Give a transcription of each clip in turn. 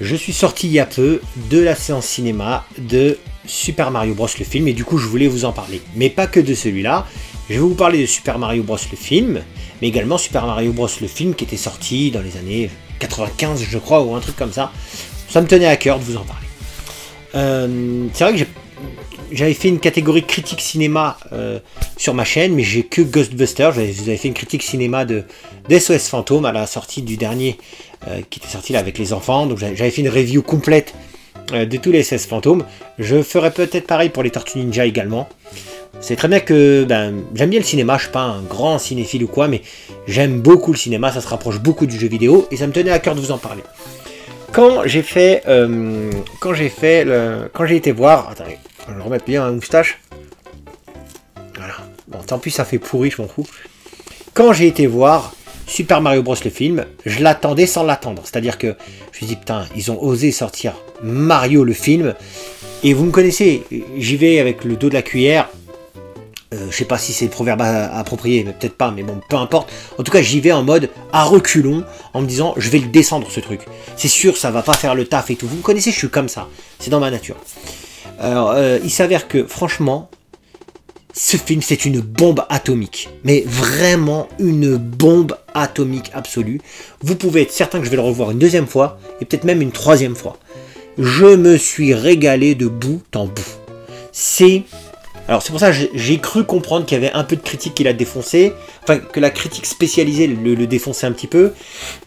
Je suis sorti il y a peu de la séance cinéma de Super Mario Bros le film et du coup je voulais vous en parler. Mais pas que de celui-là, je vais vous parler de Super Mario Bros le film, mais également Super Mario Bros le film qui était sorti dans les années 95 je crois ou un truc comme ça. Ça me tenait à cœur de vous en parler. C'est vrai que j'avais fait une catégorie critique cinéma sur ma chaîne, mais j'ai que Ghostbusters. Vous avez fait une critique cinéma de SOS Fantôme à la sortie du dernier qui était sorti là avec les enfants. Donc j'avais fait une review complète de tous les SOS Fantômes. Je ferai peut-être pareil pour les Tortues Ninja également. C'est très bien que j'aime bien le cinéma, je suis pas un grand cinéphile ou quoi, mais j'aime beaucoup le cinéma, ça se rapproche beaucoup du jeu vidéo et ça me tenait à cœur de vous en parler. Quand j'ai été voir, attendez, je vais remettre bien ma moustache. Voilà. Bon, tant pis, ça fait pourri, je m'en fous. Quand j'ai été voir Super Mario Bros le film, je l'attendais sans l'attendre. C'est-à-dire que je me suis dit, putain, ils ont osé sortir Mario le film. Et vous me connaissez, j'y vais avec le dos de la cuillère. Je sais pas si c'est le proverbe approprié, mais peut-être pas, mais bon, peu importe. En tout cas, j'y vais en mode à reculons, en me disant, je vais le descendre ce truc. C'est sûr, ça va pas faire le taf et tout. Vous me connaissez, je suis comme ça. C'est dans ma nature. Alors, il s'avère que, franchement, ce film, c'est une bombe atomique. Mais vraiment une bombe atomique absolue. Vous pouvez être certain que je vais le revoir une deuxième fois, et peut-être même une troisième fois. Je me suis régalé de bout en bout. Alors c'est pour ça que j'ai cru comprendre qu'il y avait un peu de critique qui l'a défoncé, enfin que la critique spécialisée le défonçait un petit peu,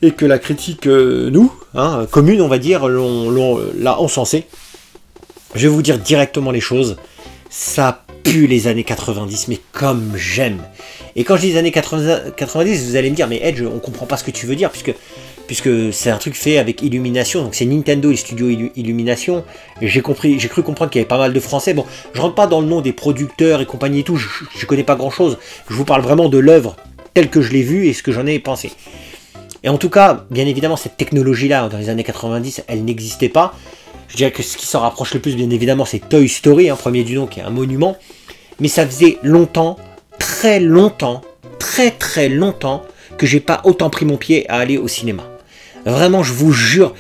et que la critique, commune on va dire, l'a encensé. Je vais vous dire directement les choses, ça pue les années 90, mais comme j'aime. Et quand je dis les années 90, vous allez me dire, mais Edge, on comprend pas ce que tu veux dire, puisque c'est un truc fait avec Illumination, donc c'est Nintendo et le studio Illumination. J'ai cru comprendre qu'il y avait pas mal de Français. Bon, je rentre pas dans le nom des producteurs et compagnie et tout, je connais pas grand chose. Je vous parle vraiment de l'œuvre telle que je l'ai vue et ce que j'en ai pensé. Et en tout cas, bien évidemment, cette technologie-là, dans les années 90, elle n'existait pas. Je dirais que ce qui s'en rapproche le plus, bien évidemment, c'est Toy Story, premier du nom, qui est un monument. Mais ça faisait longtemps, très longtemps, très longtemps, que j'ai pas autant pris mon pied à aller au cinéma. Vraiment, je vous jure,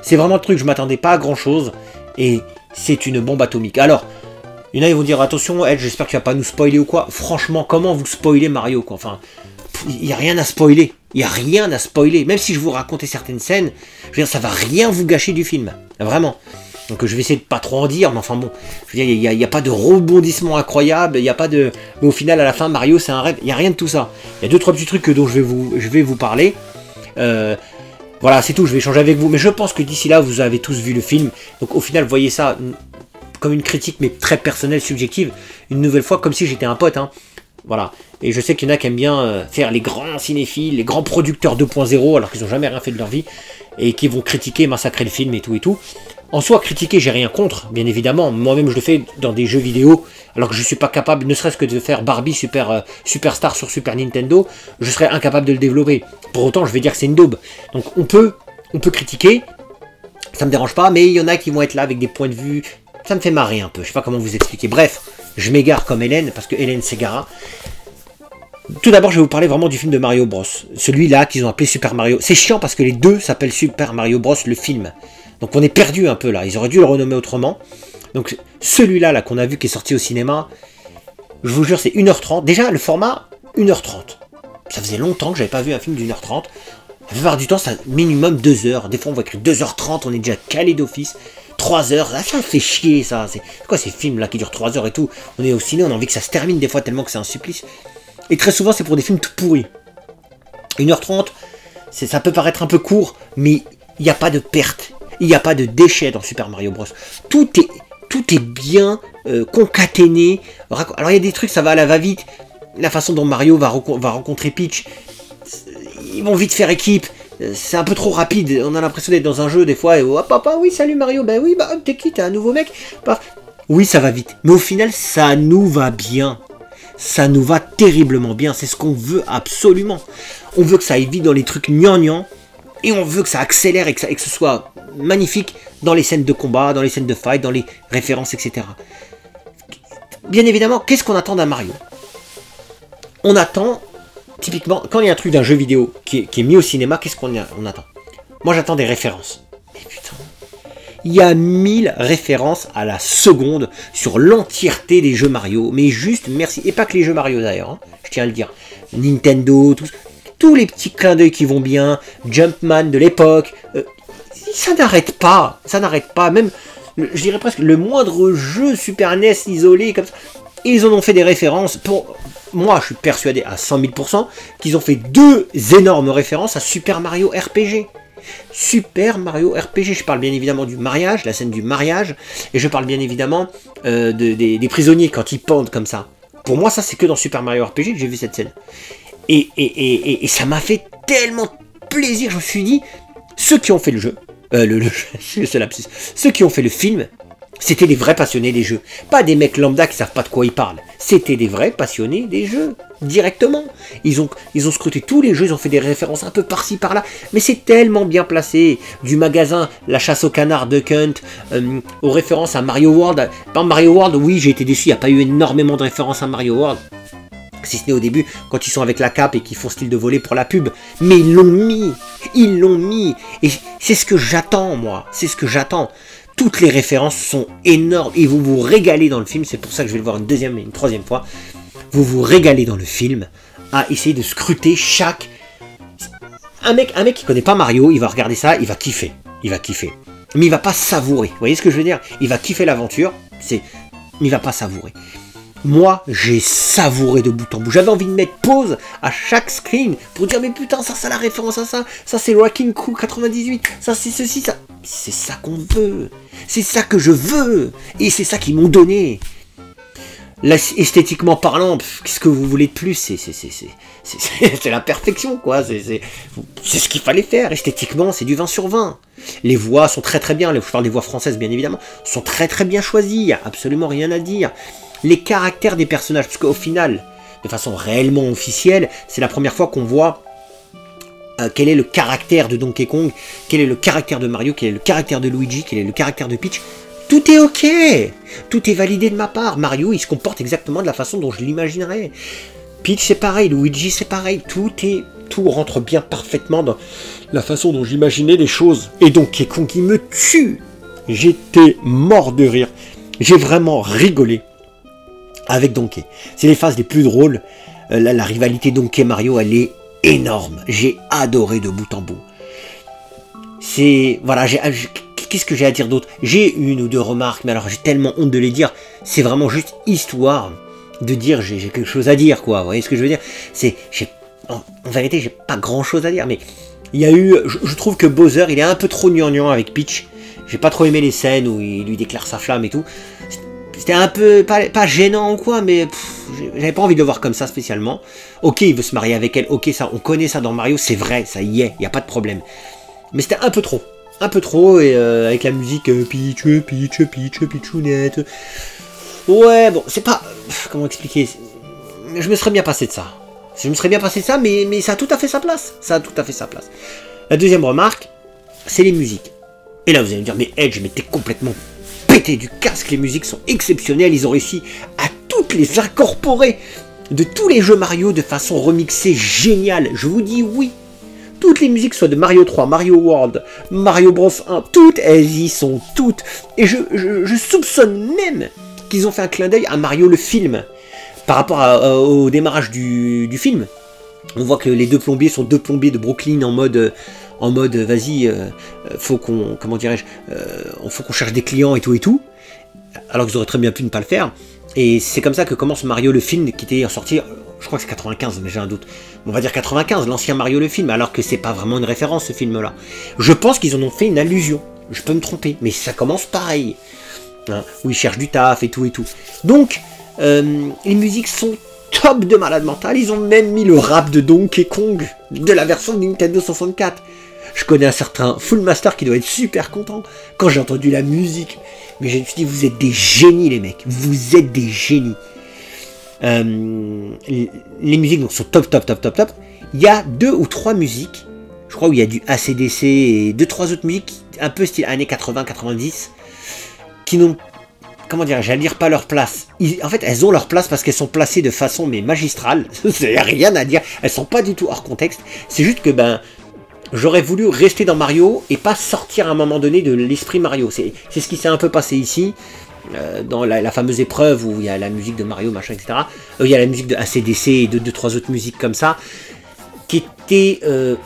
c'est vraiment le truc, je m'attendais pas à grand chose, et c'est une bombe atomique. Alors, il y en a qui vont dire, attention, Ed, j'espère que tu vas pas nous spoiler ou quoi. Franchement, comment vous spoiler Mario, quoi? Enfin, il n'y a rien à spoiler, même si je vous racontais certaines scènes, je veux dire, ça va rien vous gâcher du film, vraiment. Donc je vais essayer de pas trop en dire, mais enfin bon, je veux dire, il n'y a pas de rebondissement incroyable, il n'y a pas de... Mais au final, à la fin, Mario, c'est un rêve, il n'y a rien de tout ça. Il y a 2-3 petits trucs dont je vais vous parler. Voilà, c'est tout, je vais échanger avec vous. Mais je pense que d'ici là, vous avez tous vu le film. Donc au final, voyez ça comme une critique, mais très personnelle, subjective. Une nouvelle fois, comme si j'étais un pote. Hein. Voilà. Et je sais qu'il y en a qui aiment bien faire les grands cinéphiles, les grands producteurs 2.0, alors qu'ils n'ont jamais rien fait de leur vie. Et qui vont critiquer, massacrer le film et tout et tout. En soi, critiquer, j'ai rien contre, bien évidemment. Moi-même, je le fais dans des jeux vidéo, alors que je ne suis pas capable, ne serait-ce que de faire Barbie Superstar sur Super Nintendo, je serais incapable de le développer. Pour autant, je vais dire que c'est une daube. Donc, on peut critiquer, ça me dérange pas, mais il y en a qui vont être là avec des points de vue, ça me fait marrer un peu, je sais pas comment vous expliquer. Bref, je m'égare comme Hélène, parce que Hélène s'égara. Tout d'abord, je vais vous parler vraiment du film de Mario Bros. Celui-là qu'ils ont appelé Super Mario. C'est chiant parce que les deux s'appellent Super Mario Bros. Le film. Donc on est perdu un peu là, ils auraient dû le renommer autrement. Donc celui-là qu'on a vu qui est sorti au cinéma, je vous jure c'est 1h30. Déjà le format 1h30. Ça faisait longtemps que j'avais pas vu un film d'1h30. La plupart du temps c'est minimum 2h. Des fois on voit écrire 2h30, on est déjà calé d'office. 3h, ça fait chier ça. C'est quoi ces films là qui durent 3h et tout? On est au ciné, on a envie que ça se termine des fois tellement que c'est un supplice. Et très souvent c'est pour des films tout pourris. 1h30, ça peut paraître un peu court, mais il n'y a pas de perte. Il n'y a pas de déchets dans Super Mario Bros. Tout est bien concaténé. Alors il y a des trucs, ça va à la va-vite. La façon dont Mario va rencontrer Peach, ils vont vite faire équipe. C'est un peu trop rapide. On a l'impression d'être dans un jeu des fois. Et oh papa, oui, salut Mario. Ben oui, t'es qui? T'es un nouveau mec? Oui, ça va vite. Mais au final, ça nous va bien. Ça nous va terriblement bien. C'est ce qu'on veut absolument. On veut que ça aille vite dans les trucs gnangnan. Et on veut que ça accélère et que ce soit magnifique dans les scènes de combat, dans les scènes de fight, dans les références, etc. Bien évidemment, qu'est-ce qu'on attend d'un Mario? On attend, typiquement, quand il y a un truc d'un jeu vidéo qui est mis au cinéma, qu'est-ce qu'on attend? Moi, j'attends des références. Mais putain, Il y a 1000 références à la seconde sur l'entièreté des jeux Mario. Mais juste merci. Et pas que les jeux Mario d'ailleurs, hein, je tiens à le dire. Nintendo, tous les petits clins d'œil qui vont bien. Jumpman de l'époque. Ça n'arrête pas. Ça n'arrête pas. Même, je dirais presque, le moindre jeu Super NES isolé comme ça. Ils en ont fait des références. Pour moi, je suis persuadé à 100 000% qu'ils ont fait 2 énormes références à Super Mario RPG. Super Mario RPG, je parle bien évidemment du mariage, la scène du mariage, et je parle bien évidemment des prisonniers quand ils pendent comme ça. Pour moi, ça c'est que dans Super Mario RPG que j'ai vu cette scène. Et ça m'a fait tellement plaisir, je me suis dit, ceux qui ont fait le jeu, ceux qui ont fait le film, c'était des vrais passionnés des jeux. Pas des mecs lambda qui savent pas de quoi ils parlent. C'était des vrais passionnés des jeux. Directement. Ils ont scruté tous les jeux, ils ont fait des références un peu par-ci par-là. Mais c'est tellement bien placé. Du magasin La Chasse au Canard Duck Hunt, aux références à Mario World. Par Mario World, oui, j'ai été déçu. Il n'y a pas eu énormément de références à Mario World. Si ce n'est au début, quand ils sont avec la cape et qu'ils font style de voler pour la pub. Mais ils l'ont mis. Ils l'ont mis. Et c'est ce que j'attends, moi. C'est ce que j'attends. Toutes les références sont énormes et vous vous régalez dans le film. C'est pour ça que je vais le voir une deuxième et une troisième fois. Vous vous régalez dans le film à essayer de scruter chaque... Un mec qui connaît pas Mario, il va regarder ça, il va kiffer. Il va kiffer. Mais il va pas savourer. Vous voyez ce que je veux dire? Il va kiffer l'aventure, mais il va pas savourer. Moi, j'ai savouré de bout en bout. J'avais envie de mettre pause à chaque screen pour dire mais putain, ça la référence à ça. Ça c'est Wrecking Crew 98. Ça c'est ceci, ça. C'est ça qu'on veut. C'est ça que je veux. Et c'est ça qu'ils m'ont donné. Là, esthétiquement parlant, qu'est-ce que vous voulez de plus? C'est la perfection, quoi. C'est ce qu'il fallait faire. Esthétiquement, c'est du 20 sur 20. Les voix sont très très bien. Je parle des voix françaises, bien évidemment. Sont très très bien choisies. Il n'y a absolument rien à dire. Les caractères des personnages, parce qu'au final, de façon réellement officielle, c'est la première fois qu'on voit quel est le caractère de Donkey Kong, quel est le caractère de Mario, quel est le caractère de Luigi, quel est le caractère de Peach. Tout est ok, tout est validé de ma part. Mario, il se comporte exactement de la façon dont je l'imaginerais. Peach, c'est pareil, Luigi, c'est pareil. Tout rentre bien parfaitement dans la façon dont j'imaginais les choses. Et Donkey Kong, il me tue. J'étais mort de rire. J'ai vraiment rigolé avec Donkey. C'est les phases les plus drôles. La rivalité Donkey-Mario, elle est énorme. J'ai adoré de bout en bout. C'est... Voilà, qu'est-ce que j'ai à dire d'autre? J'ai une ou deux remarques, mais alors j'ai tellement honte de les dire. C'est vraiment juste histoire de dire j'ai quelque chose à dire, quoi. Vous voyez ce que je veux dire? En vérité, j'ai pas grand-chose à dire, mais il y a eu... Je trouve que Bowser, il est un peu trop gnangnan avec Peach. J'ai pas trop aimé les scènes où il lui déclare sa flamme et tout. C'était un peu, pas gênant ou quoi, mais j'avais pas envie de le voir comme ça spécialement. Ok, il veut se marier avec elle, ok, ça, on connaît ça dans Mario, c'est vrai, ça y est, il n'y a pas de problème. Mais c'était un peu trop, et avec la musique Peach, Peachounette. Ouais, bon, c'est pas... Comment expliquer? Je me serais bien passé de ça. Mais ça a tout à fait sa place. La deuxième remarque, c'est les musiques. Et là, vous allez me dire, mais Edge, mais t'es complètement pété du casque, les musiques sont exceptionnelles, ils ont réussi à toutes les incorporer de tous les jeux Mario de façon remixée géniale. Je vous dis oui. Toutes les musiques, soit de Mario 3, Mario World, Mario Bros 1, toutes, elles y sont toutes. Et je soupçonne même qu'ils ont fait un clin d'œil à Mario le film. Par rapport au démarrage du film. On voit que les deux plombiers sont deux plombiers de Brooklyn en mode vas-y, faut qu'on, comment dirais-je, faut qu'on cherche des clients et tout, alors qu'ils auraient très bien pu ne pas le faire. Et c'est comme ça que commence Mario le film, qui était sorti, je crois que c'est 95, mais j'ai un doute. On va dire 95, l'ancien Mario le film, alors que c'est pas vraiment une référence ce film-là. Je pense qu'ils en ont fait une allusion. Je peux me tromper, mais ça commence pareil. Hein, où ils cherchent du taf et tout. Donc, les musiques sont top de malade mental. Ils ont même mis le rap de Donkey Kong de la version de Nintendo 64. Je connais un certain Full Master qui doit être super content quand j'ai entendu la musique. Mais je me suis dit, vous êtes des génies les mecs. Vous êtes des génies. Les musiques donc, sont top. Il y a 2 ou 3 musiques. Je crois où il y a du AC/DC et 2-3 autres musiques un peu style années 80-90 qui n'ont, comment dire, j'allais dire pas leur place. En fait, elles ont leur place parce qu'elles sont placées de façon mais magistrale. C'est rien à dire. Elles sont pas du tout hors contexte. C'est juste que j'aurais voulu rester dans Mario et pas sortir à un moment donné de l'esprit Mario. C'est ce qui s'est un peu passé ici, dans la fameuse épreuve où il y a la musique de Mario, machin, etc. Il y a la musique de ACDC et de 2-3 autres musiques comme ça, qui étaient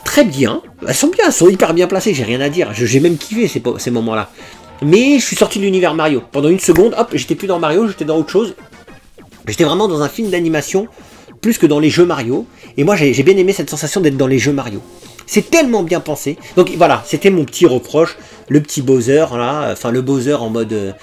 très bien. Elles sont bien, elles sont hyper bien placées, j'ai rien à dire. J'ai même kiffé ces moments-là. Mais je suis sorti de l'univers Mario. Pendant une seconde, hop, j'étais plus dans Mario, j'étais dans autre chose. J'étais vraiment dans un film d'animation, plus que dans les jeux Mario. Et moi, j'ai bien aimé cette sensation d'être dans les jeux Mario. C'est tellement bien pensé. Donc voilà, c'était mon petit reproche. Le petit Bowser, là, enfin le Bowser en mode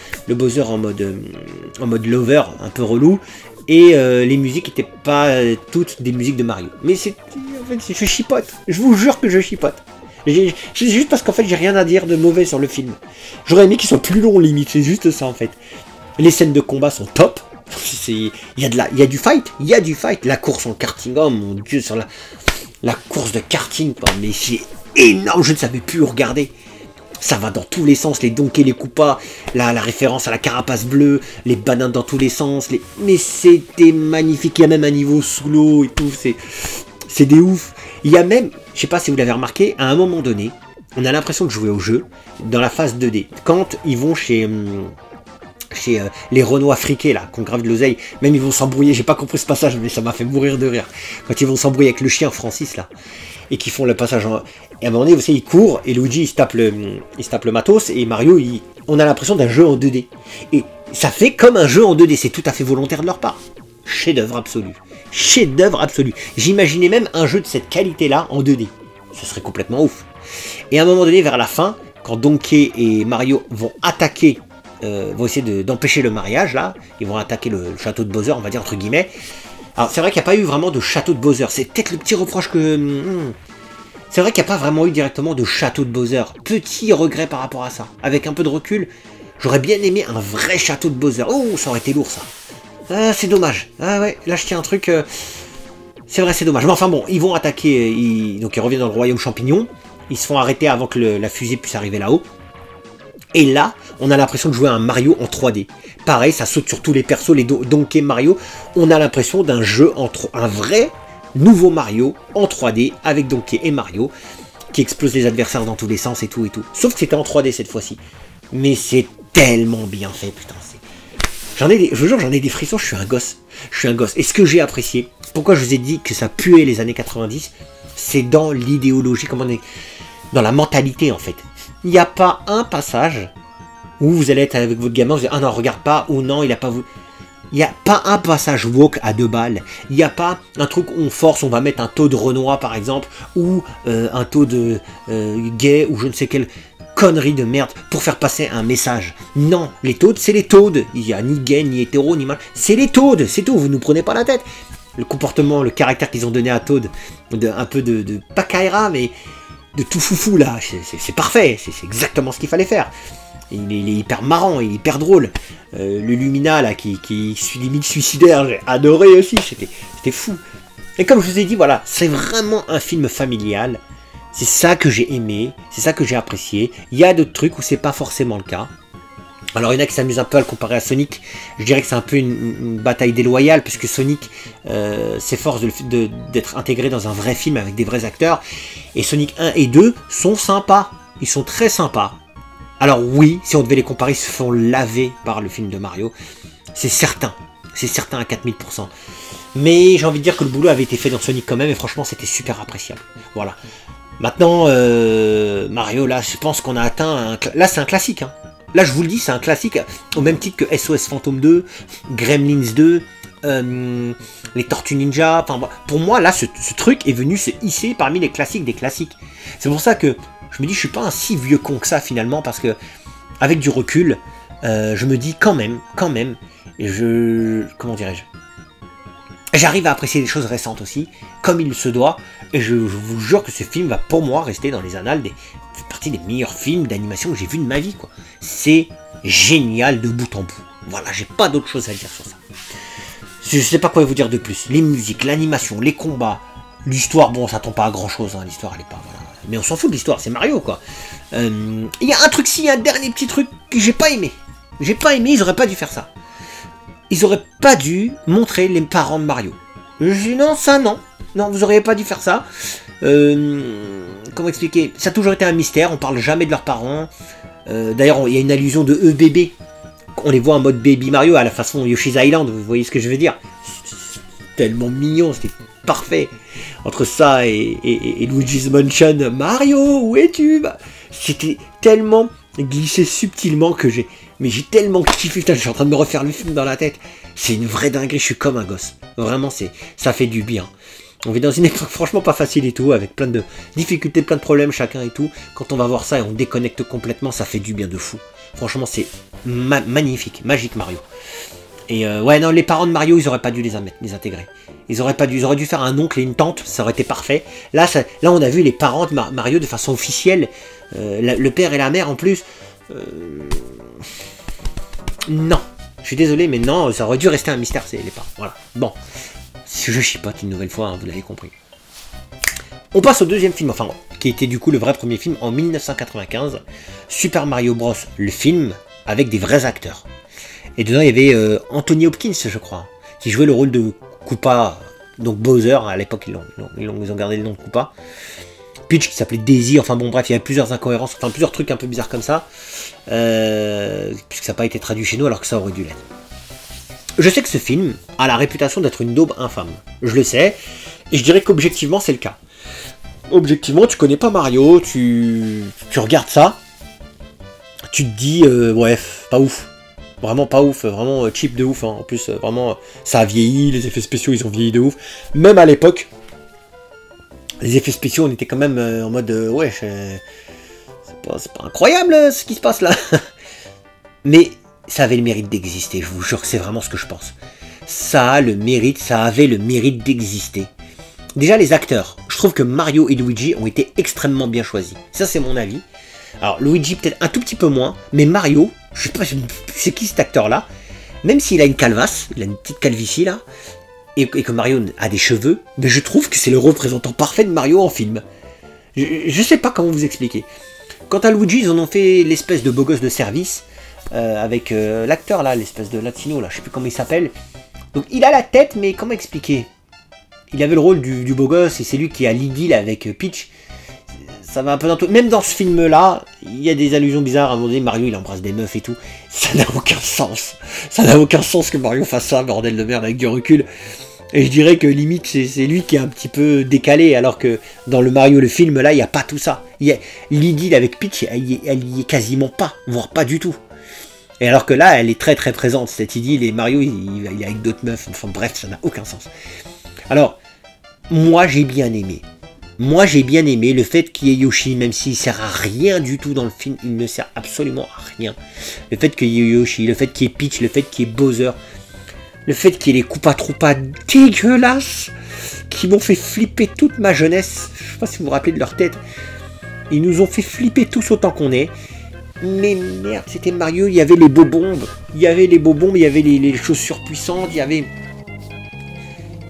lover, un peu relou. Et les musiques n'étaient pas toutes des musiques de Mario. Mais c'est, en fait, je chipote. Je vous jure que je chipote. C'est juste parce qu'en fait, j'ai rien à dire de mauvais sur le film. J'aurais aimé qu'il soit plus long, limite. C'est juste ça, en fait. Les scènes de combat sont top. Il y a du fight. Il y a du fight. La course en karting, oh mon dieu, sur la course de karting, quoi. Mais c'est énorme. Je ne savais plus où regarder. Ça va dans tous les sens, les Donkey, les Koopas, la référence à la carapace bleue, les bananes dans tous les sens, mais c'était magnifique, il y a même un niveau sous l'eau et tout, c'est des ouf. Il y a même, je sais pas si vous l'avez remarqué, à un moment donné, on a l'impression de jouer au jeu, dans la phase 2D, quand ils vont chez les Renois friqués là, qu'on grave de l'oseille, même ils vont s'embrouiller, j'ai pas compris ce passage, mais ça m'a fait mourir de rire, quand ils vont s'embrouiller avec le chien Francis là, et qui font le passage et à un moment donné, vous savez, il court, et Luigi, il se tape le matos, et Mario, on a l'impression d'un jeu en 2D. Et ça fait comme un jeu en 2D, c'est tout à fait volontaire de leur part. Chef-d'œuvre absolu. Chef-d'œuvre absolu. J'imaginais même un jeu de cette qualité-là en 2D. Ce serait complètement ouf. Et à un moment donné, vers la fin, quand Donkey et Mario vont attaquer, vont essayer d'empêcher le mariage, là, ils vont attaquer le château de Bowser, on va dire, entre guillemets. Alors, c'est vrai qu'il n'y a pas eu vraiment de château de Bowser. C'est peut-être le petit reproche que... C'est vrai qu'il n'y a pas vraiment eu directement de château de Bowser. Petit regret par rapport à ça. Avec un peu de recul, j'aurais bien aimé un vrai château de Bowser. Oh, ça aurait été lourd, ça. Ah, c'est dommage. Ah ouais, là, je tiens un truc... C'est vrai, c'est dommage. Mais enfin bon, ils vont attaquer... Donc, ils reviennent dans le royaume champignon. Ils se font arrêter avant que la fusée puisse arriver là-haut. Et là, on a l'impression de jouer à un Mario en 3D. Pareil, ça saute sur tous les persos, les Donkey Mario. On a l'impression d'un jeu un vrai nouveau Mario en 3D avec Donkey et Mario qui explose les adversaires dans tous les sens et tout et tout. Sauf que c'était en 3D cette fois-ci. Mais c'est tellement bien fait, putain. Je vous jure, j'en ai des frissons, je suis un gosse. Je suis un gosse. Et ce que j'ai apprécié, pourquoi je vous ai dit que ça puait les années 90, c'est dans l'idéologie, dans la mentalité en fait. Il n'y a pas un passage où vous allez être avec votre gamin, vous allez dire, ah non, regarde pas, ou non, il a pas voulu. Il n'y a pas un passage woke à 2 balles. Il n'y a pas un truc où on force, on va mettre un taux de Renoir par exemple, ou un taux de gay, ou je ne sais quelle connerie de merde pour faire passer un message. Non, les taudes, c'est les taudes. Il n'y a ni gay, ni hétéro, ni mal. C'est les taudes, c'est tout, vous ne nous prenez pas la tête. Le comportement, le caractère qu'ils ont donné à Toad, un peu de pas Kaira, mais de tout foufou là, c'est parfait, c'est exactement ce qu'il fallait faire. Il est hyper marrant, il est hyper drôle. Le Lumina là qui suit limite suicidaire, j'ai adoré aussi, c'était fou. Et comme je vous ai dit, voilà, c'est vraiment un film familial. C'est ça que j'ai aimé, c'est ça que j'ai apprécié. Il y a d'autres trucs où c'est pas forcément le cas. Alors il y en a qui s'amusent un peu à le comparer à Sonic. Je dirais que c'est un peu une bataille déloyale, puisque Sonic s'efforce d'être intégré dans un vrai film avec des vrais acteurs. Et Sonic 1 et 2 sont sympas, ils sont très sympas. Alors oui, si on devait les comparer, ils se font laver par le film de Mario. C'est certain à 4000%. Mais j'ai envie de dire que le boulot avait été fait dans Sonic quand même, et franchement c'était super appréciable. Voilà. Maintenant, Mario, là, je pense qu'on a atteint... Là, c'est un classique, hein. Là, je vous le dis, c'est un classique, au même titre que SOS Phantom 2, Gremlins 2, les Tortues Ninja. Enfin, pour moi, là, ce truc est venu se hisser parmi les classiques des classiques. C'est pour ça que je me dis, je suis pas un si vieux con que ça, finalement, parce que, avec du recul, je me dis quand même, comment dirais-je, j'arrive à apprécier des choses récentes aussi, comme il se doit, et je vous jure que ce film va pour moi rester dans les annales fait partie des meilleurs films d'animation que j'ai vu de ma vie, quoi. C'est génial de bout en bout. Voilà, j'ai pas d'autre chose à dire sur ça. Je sais pas quoi vous dire de plus. Les musiques, l'animation, les combats, l'histoire, bon, ça tombe pas à grand chose, hein, l'histoire elle est pas, voilà. Mais on s'en fout de l'histoire, c'est Mario, quoi. Il y a un truc, si, un dernier petit truc que j'ai pas aimé. J'ai pas aimé, ils auraient pas dû faire ça. Ils auraient pas dû montrer les parents de Mario. Je dis non, ça non. non, vous auriez pas dû faire ça. Comment expliquer? Ça a toujours été un mystère, on parle jamais de leurs parents. D'ailleurs, il y a une allusion de bébé. On les voit en mode Baby Mario à la façon Yoshi's Island, vous voyez ce que je veux dire? C'est tellement mignon, c'était parfait. Entre ça et Luigi's Mansion, Mario, où es-tu? C'était tellement glissé subtilement que j'ai tellement kiffé. Putain, je suis en train de me refaire le film dans la tête. C'est une vraie dinguerie, je suis comme un gosse. Vraiment, ça fait du bien. On vit dans une époque franchement pas facile et tout, avec plein de difficultés, plein de problèmes chacun et tout. Quand on va voir ça et on déconnecte complètement, ça fait du bien de fou. Franchement, c'est magnifique, magique Mario. Et ouais, non, les parents de Mario, ils auraient pas dû les intégrer. Ils auraient dû faire un oncle et une tante, ça aurait été parfait. Là, on a vu les parents de Mario de façon officielle. Le père et la mère en plus. Non, je suis désolé, mais non, ça aurait dû rester un mystère, c'est les parents. Voilà, bon. Je chipote une nouvelle fois, hein, vous l'avez compris. On passe au deuxième film, enfin, qui était du coup le vrai premier film en 1995. Super Mario Bros, le film, avec des vrais acteurs. Et dedans, il y avait Anthony Hopkins, je crois, qui jouait le rôle de Koopa, donc Bowser, à l'époque, ils ont gardé le nom de Koopa. Peach qui s'appelait Daisy, enfin bon bref, il y avait plusieurs incohérences, enfin plusieurs trucs un peu bizarres comme ça, puisque ça n'a pas été traduit chez nous alors que ça aurait dû l'être. Je sais que ce film a la réputation d'être une daube infâme, je le sais, et je dirais qu'objectivement c'est le cas. Objectivement, tu connais pas Mario, tu regardes ça, tu te dis, ouais, pas ouf. Vraiment pas ouf, vraiment cheap de ouf, hein. En plus, vraiment, ça a vieilli, les effets spéciaux, ils ont vieilli de ouf. Même à l'époque, les effets spéciaux, on était quand même en mode, ouais, c'est pas incroyable ce qui se passe là. Mais ça avait le mérite d'exister, je vous jure que c'est vraiment ce que je pense. Ça avait le mérite d'exister. Déjà, les acteurs, je trouve que Mario et Luigi ont été extrêmement bien choisis. Ça, c'est mon avis. Alors, Luigi, peut-être un tout petit peu moins, mais Mario, je sais pas, c'est qui cet acteur-là? Même s'il a une calvasse, il a une petite calvitie là, et que Mario a des cheveux, mais je trouve que c'est le représentant parfait de Mario en film. Je sais pas comment vous expliquer. Quant à Luigi, ils en ont fait l'espèce de beau gosse de service, avec l'acteur là, l'espèce de latino là, je sais plus comment il s'appelle. Donc il a la tête, mais comment expliquer? Il avait le rôle du beau gosse, et c'est lui qui a l'idylle avec Peach. Ça va un peu dans tout. Même dans ce film-là, il y a des allusions bizarres. À un moment donné, Mario, il embrasse des meufs et tout. Ça n'a aucun sens. Ça n'a aucun sens que Mario fasse ça, bordel de merde, avec du recul. Et je dirais que limite, c'est lui qui est un petit peu décalé, alors que dans le Mario, le film, là, il n'y a pas tout ça. L'idylle avec Peach, elle y est quasiment pas, voire pas du tout. Et alors que là, elle est très très présente, cette idylle, et Mario, il est avec d'autres meufs. Enfin bref, ça n'a aucun sens. Alors, moi, j'ai bien aimé. Moi, j'ai bien aimé le fait qu'il y ait Yoshi, même s'il sert à rien du tout dans le film, il ne sert absolument à rien. Le fait qu'il y ait Yoshi, le fait qu'il y ait Peach, le fait qu'il y ait Bowser, le fait qu'il y ait les Koopa Troopa dégueulasses qui m'ont fait flipper toute ma jeunesse. Je sais pas si vous vous rappelez de leur tête. Ils nous ont fait flipper tous autant qu'on est. Mais merde, c'était Mario, il y avait les beaux bombes. Il y avait les beaux bombes, il y avait les chaussures puissantes, il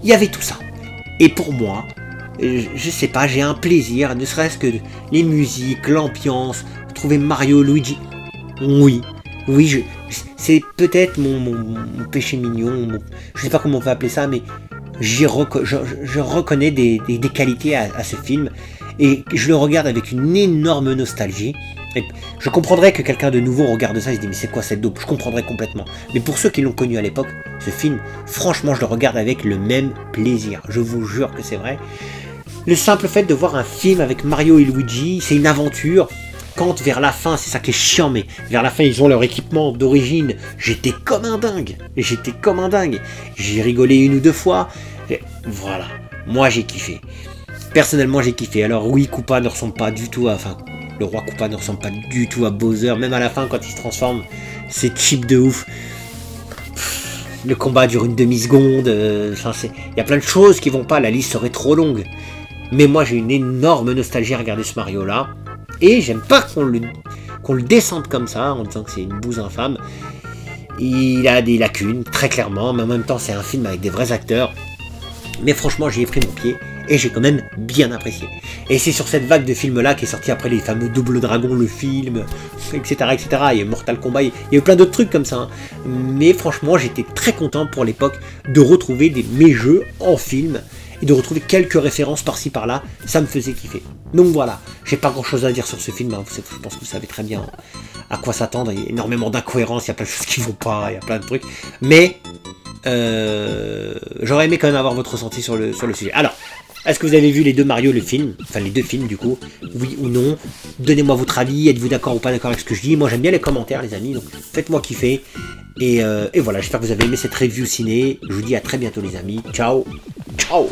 y avait tout ça. Et pour moi, je sais pas, j'ai un plaisir, ne serait-ce que les musiques, l'ambiance, trouver Mario, Luigi. Oui, c'est peut-être mon péché mignon, je sais pas comment on peut appeler ça, mais je reconnais des qualités à ce film, et je le regarde avec une énorme nostalgie. Et je comprendrais que quelqu'un de nouveau regarde ça et se dit mais c'est quoi cette dope? Je comprendrais complètement. Mais pour ceux qui l'ont connu à l'époque, ce film, franchement je le regarde avec le même plaisir. Je vous jure que c'est vrai. Le simple fait de voir un film avec Mario et Luigi, c'est une aventure. Quand vers la fin, c'est ça qui est chiant, mais vers la fin ils ont leur équipement d'origine, j'étais comme un dingue. J'ai rigolé une ou deux fois. Et voilà, moi j'ai kiffé. Personnellement j'ai kiffé. Alors oui, Koopa ne ressemble pas du tout à... Enfin, le roi Koopa ne ressemble pas du tout à Bowser. Même à la fin, quand il se transforme, c'est cheap de ouf. Le combat dure une demi-seconde. Il y a plein de choses qui vont pas. La liste serait trop longue. Mais moi, j'ai une énorme nostalgie à regarder ce Mario-là. Et j'aime pas qu'on le descende comme ça, en disant que c'est une bouse infâme. Il a des lacunes, très clairement. Mais en même temps, c'est un film avec des vrais acteurs. Mais franchement, j'y ai pris mon pied. Et j'ai quand même bien apprécié. Et c'est sur cette vague de films-là qui est sorti après les fameux Double Dragon, le film, etc. etc. Il y a eu Mortal Kombat, il y a eu plein d'autres trucs comme ça. Hein. Mais franchement, j'étais très content pour l'époque de retrouver mes jeux en film. et de retrouver quelques références par-ci par-là, ça me faisait kiffer. Donc voilà, j'ai pas grand-chose à dire sur ce film, hein. Je pense que vous savez très bien à quoi s'attendre, il y a énormément d'incohérences, il y a plein de choses qui vont pas, il y a plein de trucs, mais j'aurais aimé quand même avoir votre ressenti sur le sujet. Alors, est-ce que vous avez vu les deux Mario, le film, enfin les deux films du coup, oui ou non? Donnez-moi votre avis, êtes-vous d'accord ou pas d'accord avec ce que je dis? Moi j'aime bien les commentaires les amis, donc faites-moi kiffer. Et voilà, j'espère que vous avez aimé cette review ciné. Je vous dis à très bientôt les amis. Ciao, ciao.